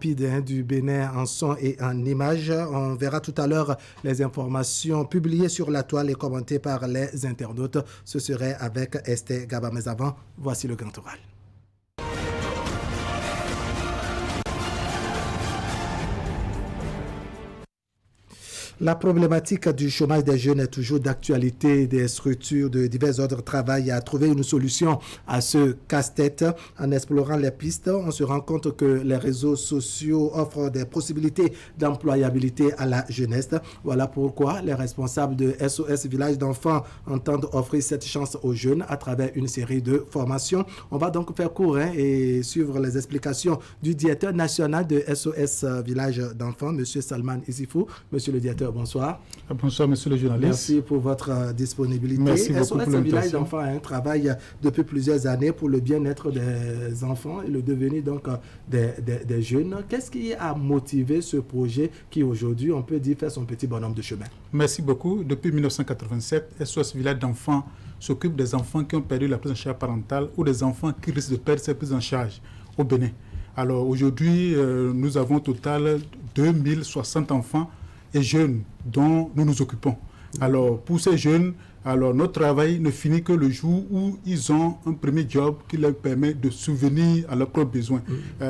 Du Bénin en son et en images. On verra tout à l'heure les informations publiées sur la toile et commentées par les internautes. Ce serait avec Esther Gaba. Mais avant, voici le grand oral. La problématique du chômage des jeunes est toujours d'actualité. Des structures de divers ordres travaillent à trouver une solution à ce casse-tête. En explorant les pistes, on se rend compte que les réseaux sociaux offrent des possibilités d'employabilité à la jeunesse. Voilà pourquoi les responsables de SOS Village d'enfants entendent offrir cette chance aux jeunes à travers une série de formations. On va donc faire court et suivre les explications du directeur national de SOS Village d'enfants, M. Salman Isifou. Monsieur le directeur, bonsoir. Bonsoir, monsieur le journaliste. Merci pour votre disponibilité. Merci beaucoup pour SOS Village d'enfants a un travail depuis plusieurs années pour le bien-être des enfants et le devenir donc des jeunes. Qu'est-ce qui a motivé ce projet qui aujourd'hui, on peut dire, fait son petit bonhomme de chemin? Merci beaucoup. Depuis 1987, SOS Village d'enfants s'occupe des enfants qui ont perdu la prise en charge parentale ou des enfants qui risquent de perdre cette prise en charge au Bénin. Alors aujourd'hui, nous avons au total 2060 enfants et jeunes dont nous nous occupons. Alors, pour ces jeunes, notre travail ne finit que le jour où ils ont un premier job qui leur permet de subvenir à leurs propres besoins.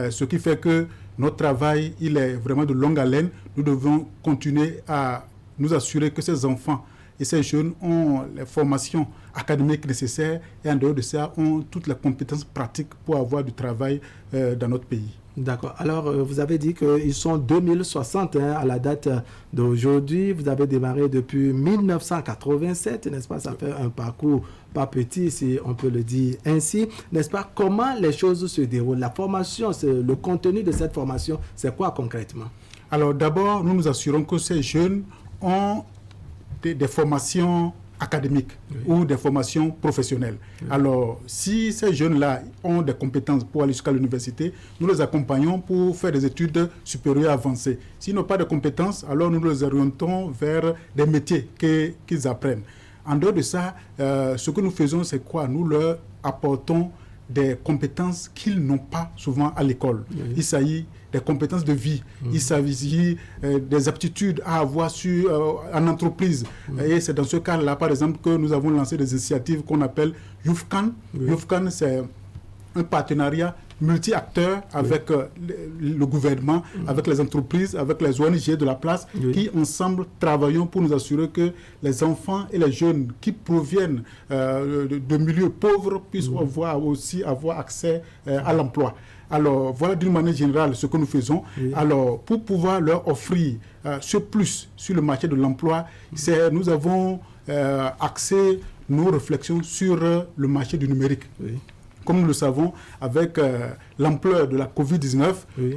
Ce qui fait que notre travail, il est vraiment de longue haleine. Nous devons continuer à nous assurer que ces enfants et ces jeunes ont les formations académiques nécessaires et en dehors de ça, ont toutes les compétences pratiques pour avoir du travail dans notre pays. D'accord. Alors, vous avez dit qu'ils sont 2060 à la date d'aujourd'hui. Vous avez démarré depuis 1987, n'est-ce pas? Ça fait un parcours pas petit, si on peut le dire ainsi. N'est-ce pas? Comment les choses se déroulent? La formation, le contenu de cette formation, c'est quoi concrètement? Alors, d'abord, nous nous assurons que ces jeunes ont des formations académiques ou des formations professionnelles. Alors, si ces jeunes-là ont des compétences pour aller jusqu'à l'université, nous les accompagnons pour faire des études supérieures avancées. S'ils n'ont pas de compétences, alors nous les orientons vers des métiers qu'ils apprennent. En dehors de ça, ce que nous faisons, c'est quoi? Nous leur apportons des compétences qu'ils n'ont pas souvent à l'école. Il s'agit des compétences de vie. Il s'agit des aptitudes à avoir en entreprise. Et c'est dans ce cas-là, par exemple, que nous avons lancé des initiatives qu'on appelle YouthCan. YouthCan, c'est un partenariat multi-acteurs avec le gouvernement, avec les entreprises, avec les ONG de la place, qui ensemble travaillons pour nous assurer que les enfants et les jeunes qui proviennent de milieux pauvres puissent avoir accès à l'emploi. Alors, voilà d'une manière générale ce que nous faisons. Alors, pour pouvoir leur offrir ce plus sur le marché de l'emploi, nous avons axé nos réflexions sur le marché du numérique. Comme nous le savons, avec l'ampleur de la Covid-19,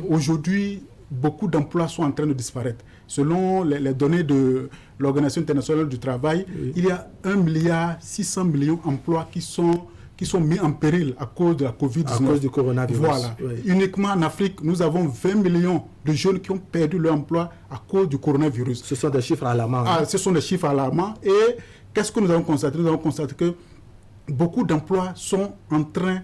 aujourd'hui, beaucoup d'emplois sont en train de disparaître. Selon les données de l'Organisation internationale du travail, il y a 1,6 milliard d'emplois qui sont mis en péril à cause de la Covid-19. À cause du coronavirus. Voilà. Uniquement en Afrique, nous avons 20 millions de jeunes qui ont perdu leur emploi à cause du coronavirus. Ce sont des chiffres alarmants. Ce sont des chiffres alarmants. Et qu'est-ce que nous avons constaté? Nous avons constaté que beaucoup d'emplois sont en train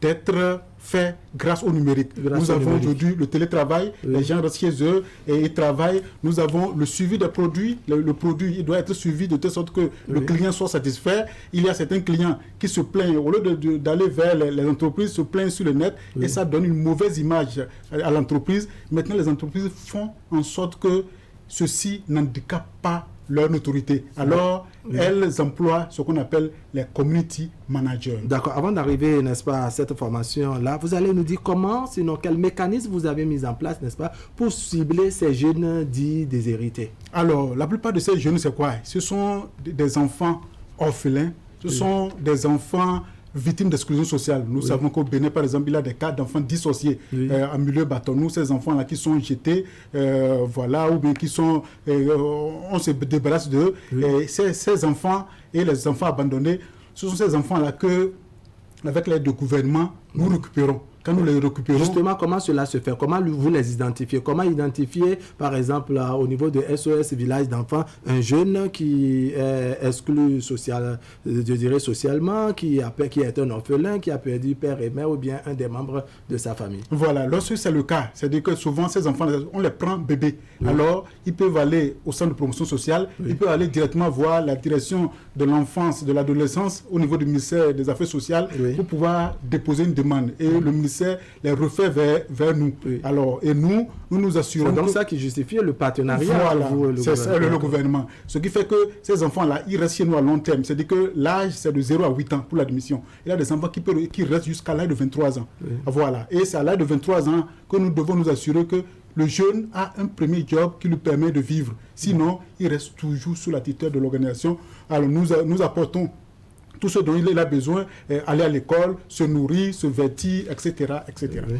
d'être faits grâce au numérique. Nous avons aujourd'hui le télétravail, les gens restent chez eux et ils travaillent. Nous avons le suivi des produits. Le produit, il doit être suivi de telle sorte que le client soit satisfait. Il y a certains clients qui se plaignent, au lieu d'aller vers les entreprises, se plaignent sur le net et ça donne une mauvaise image à l'entreprise. Maintenant, les entreprises font en sorte que ceci n'handicape pas leur notoriété. Alors, elles emploient ce qu'on appelle les community managers. D'accord. Avant d'arriver, n'est-ce pas, à cette formation-là, vous allez nous dire comment, sinon quel mécanisme vous avez mis en place, n'est-ce pas, pour cibler ces jeunes dits déshérités? Alors, la plupart de ces jeunes, c'est quoi? Ce sont des enfants orphelins, ce sont des enfants victimes d'exclusion sociale. Nous savons qu'au Bénin, par exemple, il y a des cas d'enfants dissociés en milieu bâtonneau. Ces enfants-là qui sont jetés, ou bien qui sont... on se débarrasse d'eux. Et ces enfants et les enfants abandonnés, ce sont ces enfants-là que, avec l'aide du gouvernement, nous récupérons. quand nous les récupérons... Justement, comment cela se fait? Comment vous les identifiez? Comment identifier, par exemple, au niveau de SOS Village d'enfants, un jeune qui est exclu socialement, qui est un orphelin, qui a perdu père et mère ou bien un des membres de sa famille? Voilà, lorsque c'est le cas, c'est-à-dire que souvent ces enfants, on les prend bébés. Oui. Alors, ils peuvent aller au centre de promotion sociale, oui. Ils peuvent aller directement voir la direction de l'enfance, de l'adolescence au niveau du ministère des Affaires sociales, oui. Pour pouvoir déposer une demande. Et le ministère les refait vers nous. Oui. Alors, et nous nous assurons... C'est donc ça qui justifie le partenariat. Voilà, c'est ça le gouvernement. Ce qui fait que ces enfants-là, ils restent chez nous à long terme. C'est-à-dire que l'âge, c'est de 0 à 8 ans pour l'admission. Il y a des enfants qui restent jusqu'à l'âge de 23 ans. Oui. Voilà. Et c'est à l'âge de 23 ans que nous devons nous assurer que le jeune a un premier job qui lui permet de vivre. Sinon, il reste toujours sous la tutelle de l'organisation. Alors, nous apportons tout ce dont il a besoin, aller à l'école, se nourrir, se vêtir, etc. etc. Oui.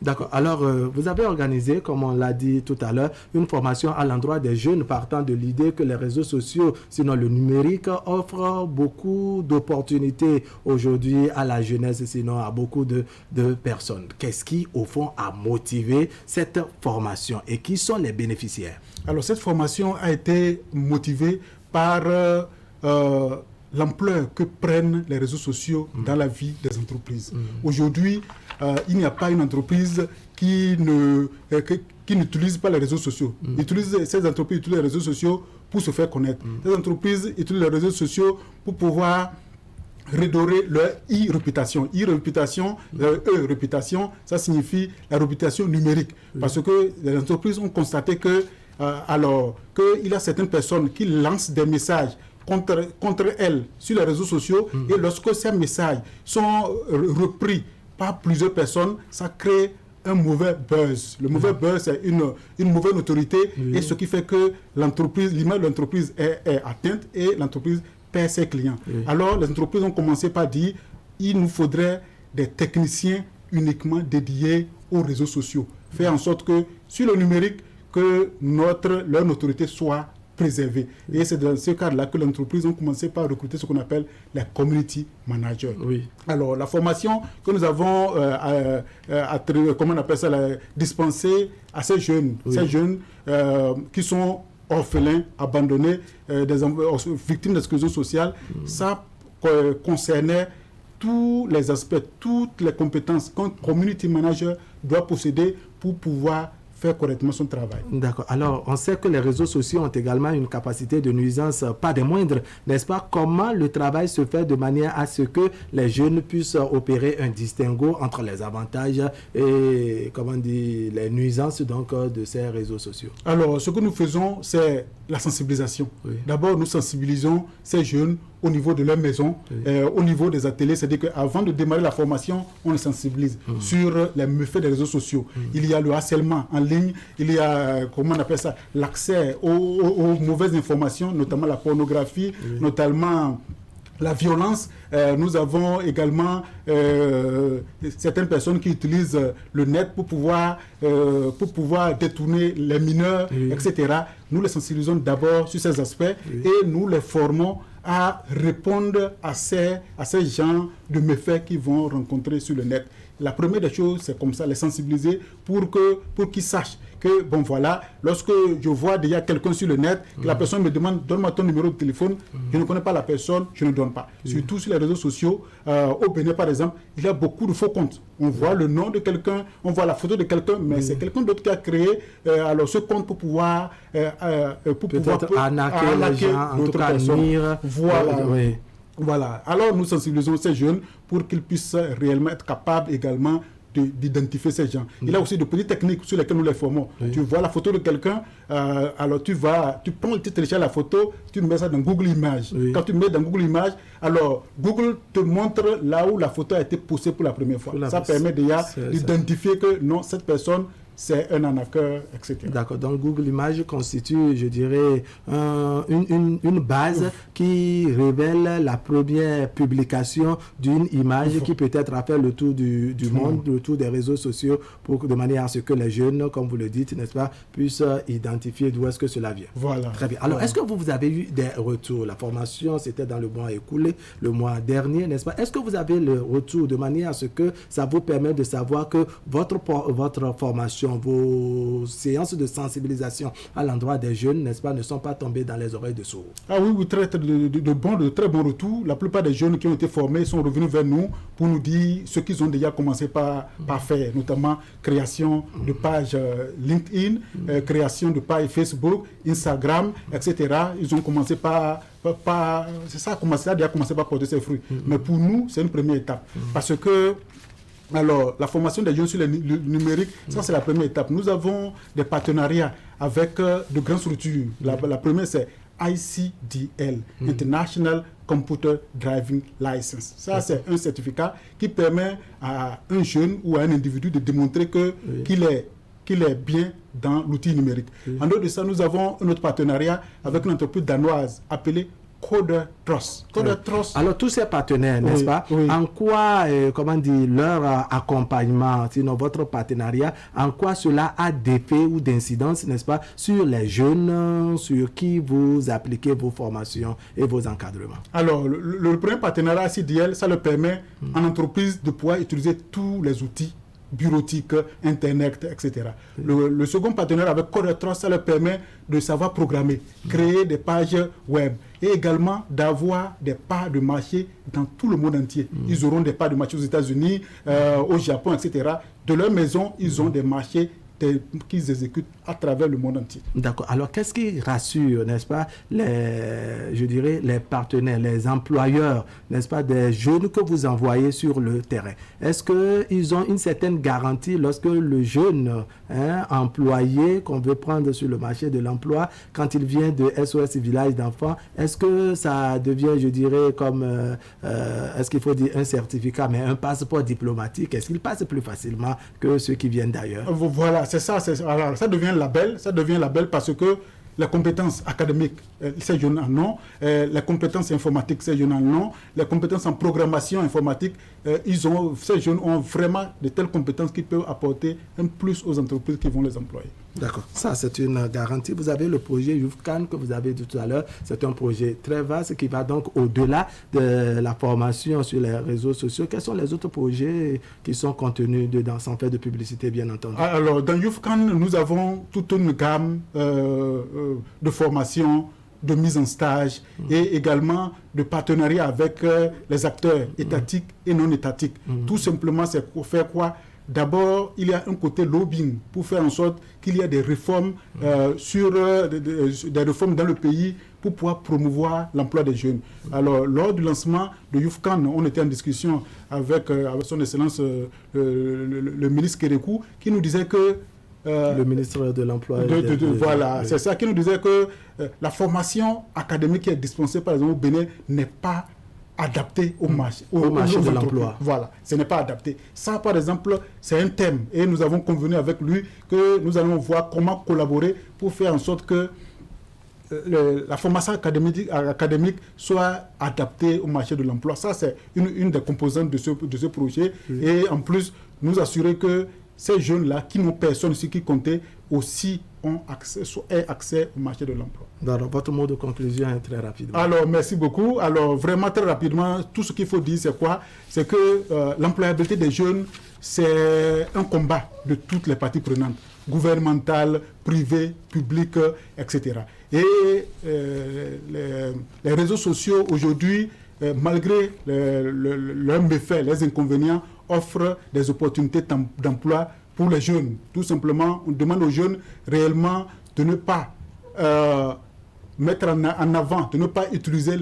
D'accord. Alors, vous avez organisé, comme on l'a dit tout à l'heure, une formation à l'endroit des jeunes partant de l'idée que les réseaux sociaux, sinon le numérique, offrent beaucoup d'opportunités aujourd'hui à la jeunesse, sinon à beaucoup de personnes. Qu'est-ce qui, au fond, a motivé cette formation et qui sont les bénéficiaires? Alors, cette formation a été motivée par l'ampleur que prennent les réseaux sociaux dans la vie des entreprises. Aujourd'hui, il n'y a pas une entreprise qui n'utilise pas les réseaux sociaux. Ces entreprises utilisent les réseaux sociaux pour se faire connaître. Ces entreprises utilisent les réseaux sociaux pour pouvoir redorer leur e-réputation. E-réputation, réputation, ça signifie la réputation numérique. Parce que les entreprises ont constaté que, qu'il y a certaines personnes qui lancent des messages contre elles sur les réseaux sociaux, et lorsque ces messages sont repris par plusieurs personnes, ça crée un mauvais buzz. Le mauvais buzz, c'est une mauvaise autorité, et ce qui fait que l'image de l'entreprise est atteinte et l'entreprise perd ses clients. Alors, les entreprises ont commencé par dire il nous faudrait des techniciens uniquement dédiés aux réseaux sociaux. Faire en sorte que, sur le numérique, que leur notoriété soit préservée. Et c'est dans ce cadre-là que l'entreprise a commencé par recruter ce qu'on appelle les community managers. Alors, la formation que nous avons dispensée à ces jeunes, qui sont orphelins, abandonnés, victimes d'exclusion sociale, ça concernait tous les aspects, toutes les compétences qu'un community manager doit posséder pour pouvoir faire correctement son travail. D'accord. Alors, on sait que les réseaux sociaux ont également une capacité de nuisance pas des moindres, n'est-ce pas? Comment le travail se fait de manière à ce que les jeunes puissent opérer un distinguo entre les avantages et, les nuisances donc, de ces réseaux sociaux? Alors, ce que nous faisons, c'est la sensibilisation. D'abord, nous sensibilisons ces jeunes au niveau de leur maison, au niveau des ateliers. C'est-à-dire qu'avant de démarrer la formation, on les sensibilise sur les méfaits des réseaux sociaux. Il y a le harcèlement en ligne, il y a, l'accès aux mauvaises informations, notamment la pornographie, notamment la violence. Nous avons également certaines personnes qui utilisent le net pour pouvoir détourner les mineurs, etc. Nous les sensibilisons d'abord sur ces aspects et nous les formons à répondre à ces gens de méfaits qu'ils vont rencontrer sur le net. La première des choses, c'est comme ça, les sensibiliser pour qu'ils sachent que, bon voilà, lorsque je vois déjà quelqu'un sur le net, que la personne me demande, donne-moi ton numéro de téléphone, je ne connais pas la personne, je ne donne pas. Surtout sur les réseaux sociaux, au Bénin par exemple, il y a beaucoup de faux comptes. On voit le nom de quelqu'un, on voit la photo de quelqu'un, mais c'est quelqu'un d'autre qui a créé ce compte pour pouvoir arnaquer les gens, en tout cas nuire. Voilà. Alors nous sensibilisons ces jeunes pour qu'ils puissent réellement être capables également d'identifier ces gens. Il y a aussi de petites techniques sur lesquelles nous les formons. Tu vois la photo de quelqu'un, alors tu télécharges la photo, tu mets ça dans Google Images. Quand tu mets dans Google Images, alors Google te montre là où la photo a été postée pour la première fois. Ça permet déjà d'identifier que non, cette personne c'est un arnaqueur, etc. D'accord, donc Google Images constitue, je dirais, une base qui révèle la première publication d'une image qui peut-être a fait le tour du monde, le tour des réseaux sociaux, de manière à ce que les jeunes, comme vous le dites, n'est-ce pas, puissent identifier d'où est-ce que cela vient. Voilà. Très bien. Alors, est-ce que vous avez eu des retours? La formation, c'était dans le mois écoulé, le mois dernier, n'est-ce pas? Est-ce que vous avez le retour de manière à ce que ça vous permet de savoir que votre formation, vos séances de sensibilisation à l'endroit des jeunes, n'est-ce pas, ne sont pas tombées dans les oreilles de sourds? Ah oui, oui, de très bons retours. La plupart des jeunes qui ont été formés sont revenus vers nous pour nous dire ce qu'ils ont déjà commencé par faire, notamment création de pages LinkedIn, création de pages Facebook, Instagram, etc. Ils ont commencé c'est ça, ça a déjà commencé par porter ses fruits. Mais pour nous, c'est une première étape. Parce que alors, la formation des jeunes sur le numérique, ça c'est la première étape. Nous avons des partenariats avec de grandes structures. La première c'est ICDL, International Computer Driving License. Ça c'est un certificat qui permet à un jeune ou à un individu de démontrer qu'il est bien dans l'outil numérique. En dehors de ça, nous avons un autre partenariat avec une entreprise danoise appelée CoderTrust. Alors, tous ces partenaires, n'est-ce pas, en quoi, leur accompagnement, sinon votre partenariat, en quoi cela a d'effet ou d'incidence, n'est-ce pas, sur les jeunes, sur qui vous appliquez vos formations et vos encadrements? Alors, le premier partenariat CDL, ça le permet en entreprise de pouvoir utiliser tous les outils bureautique, Internet, etc. Le second partenaire avec CoderTrust, ça leur permet de savoir programmer, créer des pages web et également d'avoir des parts de marché dans tout le monde entier. Ils auront des parts de marché aux États-Unis, au Japon, etc. De leur maison, ils ont des marchés qu'ils exécutent à travers le monde entier. D'accord. Alors, qu'est-ce qui rassure, n'est-ce pas, les partenaires, les employeurs, n'est-ce pas, des jeunes que vous envoyez sur le terrain? Est-ce qu'ils ont une certaine garantie lorsque le jeune employé qu'on veut prendre sur le marché de l'emploi, quand il vient de SOS Village d'enfants, est-ce que ça devient, je dirais, comme, est-ce qu'il faut dire un certificat, mais un passeport diplomatique? Est-ce qu'il passe plus facilement que ceux qui viennent d'ailleurs? Voilà, c'est ça. Alors, ça devient label parce que les compétences académiques, ces jeunes en ont, les compétences informatiques, ces jeunes en ont, les compétences en programmation informatique, ces jeunes ont vraiment de telles compétences qui peuvent apporter un plus aux entreprises qui vont les employer. D'accord, ça c'est une garantie. Vous avez le projet YouthCan que vous avez dit tout à l'heure. C'est un projet très vaste qui va donc au-delà de la formation sur les réseaux sociaux. Quels sont les autres projets qui sont contenus dedans, sans faire de publicité bien entendu? Alors, dans YouthCan, nous avons toute une gamme de formation, de mise en stage et également de partenariat avec les acteurs étatiques et non étatiques. Tout simplement, c'est pour faire quoi? D'abord, il y a un côté lobbying pour faire en sorte qu'il y ait des réformes des réformes dans le pays pour pouvoir promouvoir l'emploi des jeunes. Alors, lors du lancement de YouthCan, on était en discussion avec son Excellence le ministre Kérékou qui nous disait que le ministre de l'Emploi. Voilà, c'est ça qui nous disait que la formation académique qui est dispensée par exemple au Bénin n'est pas adapté au marché de l'emploi. Voilà, ce n'est pas adapté. Ça, par exemple, c'est un thème et nous avons convenu avec lui que nous allons voir comment collaborer pour faire en sorte que la formation académique soit adaptée au marché de l'emploi. Ça, c'est une des composantes de ce projet. Et en plus, nous assurer que ces jeunes-là, qui n'ont personne ici qui comptait, aussi ont accès au marché de l'emploi. Alors, votre mot de conclusion est très rapide. Alors, merci beaucoup. Alors, vraiment, très rapidement, tout ce qu'il faut dire, c'est quoi? C'est que l'employabilité des jeunes, c'est un combat de toutes les parties prenantes, gouvernementales, privées, publiques, etc. Et les réseaux sociaux, aujourd'hui, malgré leurs méfaits, les inconvénients, offrent des opportunités d'emploi pour les jeunes. Tout simplement, on demande aux jeunes réellement de ne pas mettre en avant, de ne pas utiliser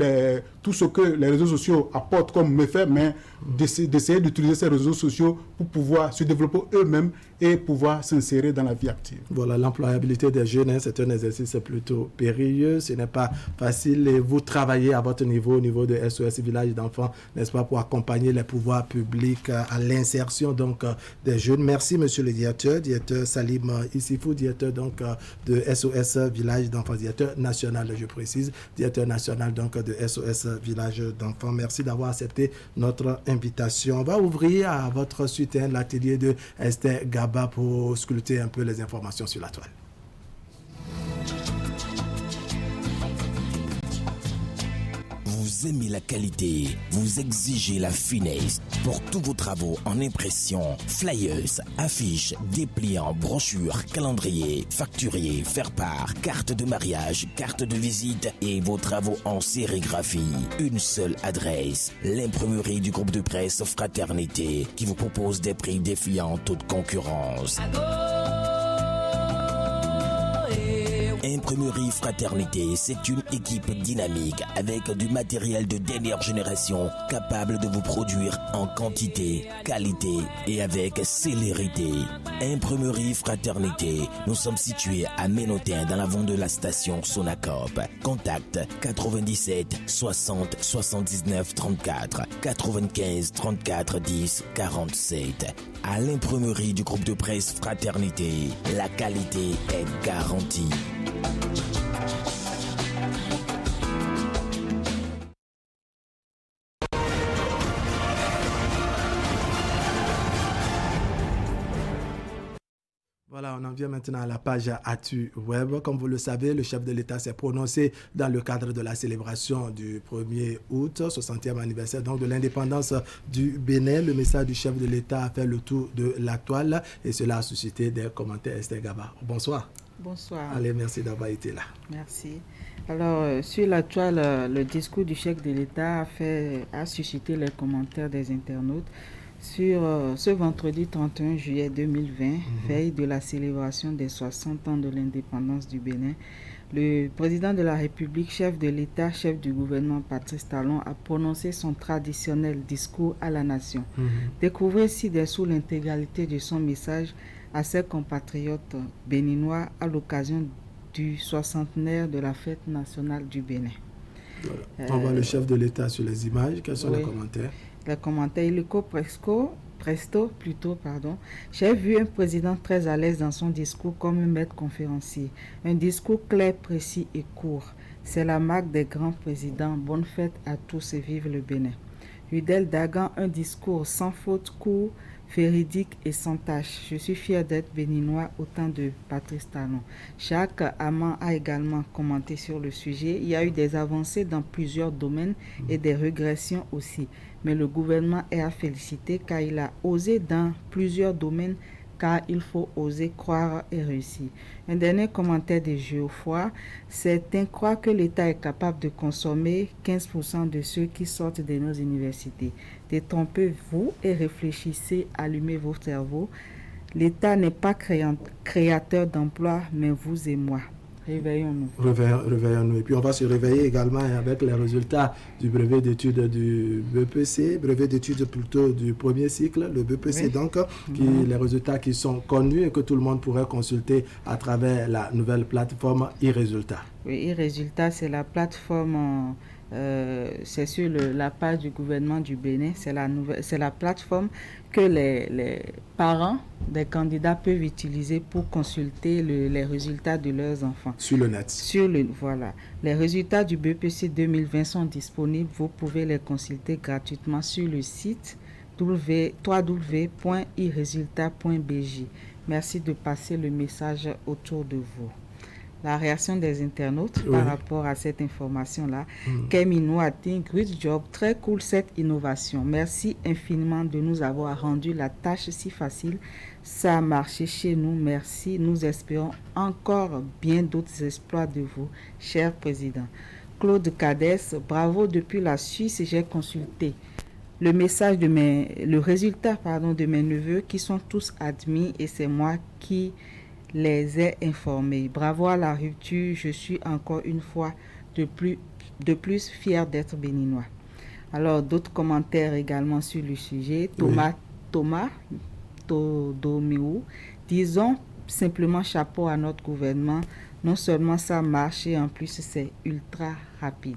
tout ce que les réseaux sociaux apportent comme méfait, mais d'essayer d'utiliser ces réseaux sociaux pour pouvoir se développer eux-mêmes et pouvoir s'insérer dans la vie active. Voilà, l'employabilité des jeunes, c'est un exercice plutôt périlleux, ce n'est pas facile et vous travaillez à votre niveau, au niveau de SOS Village d'enfants, n'est-ce pas, pour accompagner les pouvoirs publics à l'insertion donc des jeunes. Merci monsieur le directeur Salim Issifou, directeur donc de SOS Village d'enfants, directeur national, je précise, directeur national donc de SOS Village d'enfants. Merci d'avoir accepté notre invitation. On va ouvrir à votre suite l'atelier de Esther Gaba pour scruter un peu les informations sur la toile. Vous aimez la qualité, vous exigez la finesse. Pour tous vos travaux en impression, flyers, affiches, dépliants, brochures, calendriers, facturiers, faire-part, carte de mariage, carte de visite et vos travaux en sérigraphie. Une seule adresse, l'imprimerie du groupe de presse Fraternité qui vous propose des prix défiant toute concurrence. Imprimerie Fraternité, c'est une équipe dynamique avec du matériel de dernière génération capable de vous produire en quantité, qualité et avec célérité. Imprimerie Fraternité, nous sommes situés à Ménotin dans l'avant de la station Sonacop. Contact 97 60 79 34 95 34 10 47. À l'imprimerie du groupe de presse Fraternité, la qualité est garantie. Voilà, on en vient maintenant à la page Actu Web. Comme vous le savez, le chef de l'État s'est prononcé dans le cadre de la célébration du 1er août, 60e anniversaire donc de l'indépendance du Bénin. Le message du chef de l'État a fait le tour de la toile et cela a suscité des commentaires. Esther Gaba, bonsoir. Bonsoir. Allez, merci d'avoir été là. Merci. Alors, sur la toile, le discours du chef de l'État a suscité les commentaires des internautes. Sur ce vendredi 31 juillet 2020, veille de la célébration des 60 ans de l'indépendance du Bénin, le président de la République, chef de l'État, chef du gouvernement Patrice Talon a prononcé son traditionnel discours à la nation. Découvrez ci-dessous l'intégralité de son message à ses compatriotes béninois à l'occasion du 60aire de la fête nationale du Bénin. Voilà. On voit le chef de l'État sur les images. Quels sont les commentaires? Les commentaires, Presto, j'ai vu un président très à l'aise dans son discours comme un maître conférencier. Un discours clair, précis et court. C'est la marque des grands présidents. Bonne fête à tous et vive le Bénin. Hudel Dagan, un discours sans faute, court, véridique et sans tâche. Je suis fier d'être béninois au temps de Patrice Talon. Jacques Amand a également commenté sur le sujet. Il y a eu des avancées dans plusieurs domaines et des régressions aussi. Mais le gouvernement est à féliciter car il a osé dans plusieurs domaines, car il faut oser croire et réussir. Un dernier commentaire de Geoffroy, c'est incroyable que l'État est capable de consommer 15% de ceux qui sortent de nos universités. Détrompez-vous et réfléchissez, allumez vos cerveaux. L'État n'est pas créateur d'emplois, mais vous et moi. Réveillons-nous. Réveillons-nous. Et puis on va se réveiller également avec les résultats du brevet d'études du BPC, brevet d'études plutôt du premier cycle, le BPC donc, les résultats qui sont connus et que tout le monde pourrait consulter à travers la nouvelle plateforme e-Résultats. Oui, e-Résultats, c'est la plateforme... c'est sur la page du gouvernement du Bénin. C'est la plateforme que les parents des candidats peuvent utiliser pour consulter les résultats de leurs enfants. Sur le net. Voilà. Les résultats du BPC 2020 sont disponibles. Vous pouvez les consulter gratuitement sur le site www.iresultat.bj. Merci de passer le message autour de vous. La réaction des internautes par rapport à cette information-là. Kemino Ating, great job, très cool cette innovation. Merci infiniment de nous avoir rendu la tâche si facile. Ça a marché chez nous, merci. Nous espérons encore bien d'autres exploits de vous, cher président. Claude Cadès, bravo depuis la Suisse, j'ai consulté le résultat de mes neveux qui sont tous admis et c'est moi qui les ait informés. Bravo à la rupture, je suis encore une fois de plus fier d'être béninois. Alors, d'autres commentaires également sur le sujet. Thomas Todoméou, disons simplement chapeau à notre gouvernement. Non seulement ça marche, et en plus c'est ultra rapide.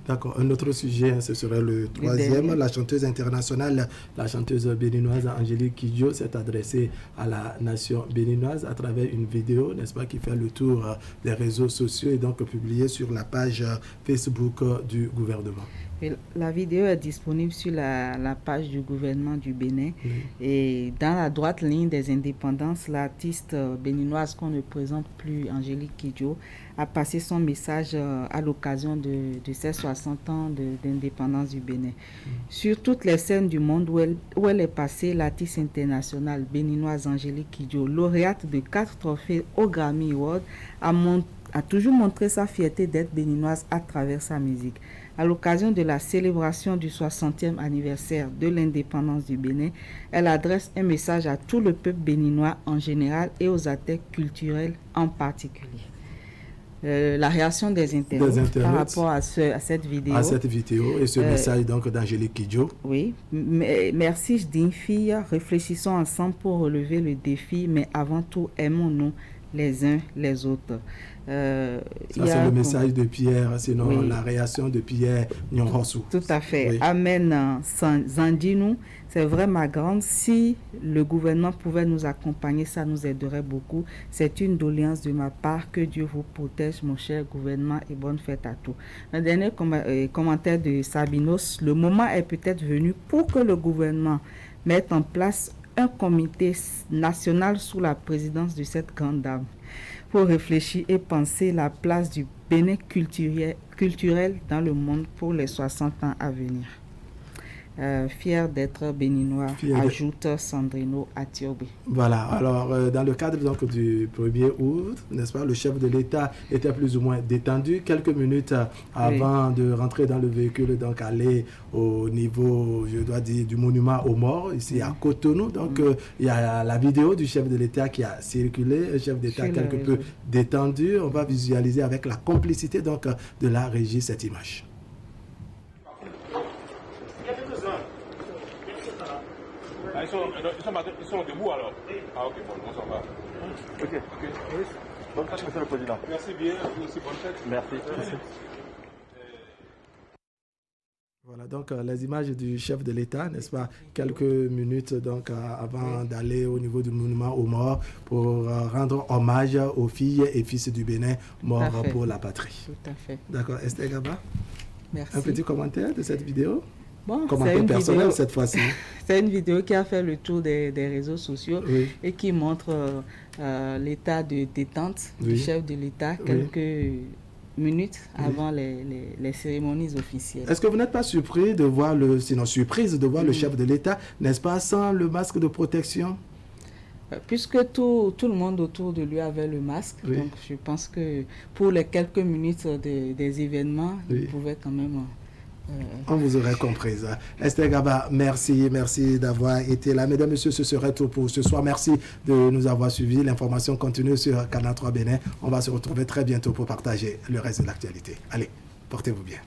D'accord. Un autre sujet, ce serait le troisième. La chanteuse internationale, la chanteuse béninoise Angélique Kidjo s'est adressée à la nation béninoise à travers une vidéo, n'est-ce pas, qui fait le tour des réseaux sociaux et donc publiée sur la page Facebook du gouvernement. Et la vidéo est disponible sur la page du gouvernement du Bénin. Oui. Et dans la droite ligne des indépendances, l'artiste béninoise qu'on ne présente plus, Angélique Kidjo, a passé son message à l'occasion de ses 60 ans d'indépendance du Bénin. Sur toutes les scènes du monde où elle est passée, l'artiste internationale béninoise Angélique Kidjo, lauréate de 4 trophées au Grammy Award, a toujours montré sa fierté d'être béninoise à travers sa musique. À l'occasion de la célébration du 60e anniversaire de l'indépendance du Bénin, elle adresse un message à tout le peuple béninois en général et aux acteurs culturels en particulier. La réaction des internautes par rapport à cette vidéo. À cette vidéo et ce message donc d'Angélique Kidjo. Oui, merci d'une fille, réfléchissons ensemble pour relever le défi, mais avant tout, aimons-nous les uns les autres. Ça, c'est le message de Pierre, sinon oui. La réaction de Pierre Nyonrossou. Tout à fait. Oui. Amen. Zandino, c'est vrai, ma grande. Si le gouvernement pouvait nous accompagner, ça nous aiderait beaucoup. C'est une doléance de ma part. Que Dieu vous protège, mon cher gouvernement, et bonne fête à tous. Un dernier commentaire de Sabinos. Le moment est peut-être venu pour que le gouvernement mette en place un comité national sous la présidence de cette grande dame pour réfléchir et penser la place du Bénin culturel dans le monde pour les 60 ans à venir. Fier d'être béninois, ajoute Sandrino Atiobi. Voilà, alors dans le cadre donc, du 1er août, n'est-ce pas, le chef de l'État était plus ou moins détendu. Quelques minutes avant de rentrer dans le véhicule, donc aller au niveau, je dois dire, du monument aux morts, ici à Cotonou. Donc il y a la vidéo du chef de l'État qui a circulé, le chef d'État quelque peu détendu. On va visualiser avec la complicité donc, de la régie cette image. Ils sont debout alors. Ah ok, bon, on s'en va. Ok. Bonne fête, monsieur le président. Merci bien, vous aussi, bonne fête. Merci. Voilà, donc les images du chef de l'État, n'est-ce pas, quelques minutes donc, avant d'aller au niveau du monument aux morts pour rendre hommage aux filles et fils du Bénin morts pour la patrie. Tout à fait. D'accord, Esther Gaba. Merci. Un petit commentaire de cette vidéo? Bon, commentaire personnel vidéo, cette fois-ci. C'est une vidéo qui a fait le tour des réseaux sociaux et qui montre l'état de détente du chef de l'État quelques minutes avant les cérémonies officielles. Est-ce que vous n'êtes pas surpris de voir surprise de voir le chef de l'État, n'est-ce pas, sans le masque de protection? Puisque tout le monde autour de lui avait le masque, donc je pense que pour les quelques minutes des événements, il pouvait quand même... On vous aurait comprise. Esther Gaba, merci d'avoir été là. Mesdames, Messieurs, ce serait tout pour ce soir. Merci de nous avoir suivis. L'information continue sur Canal 3 Bénin. On va se retrouver très bientôt pour partager le reste de l'actualité. Allez, portez-vous bien.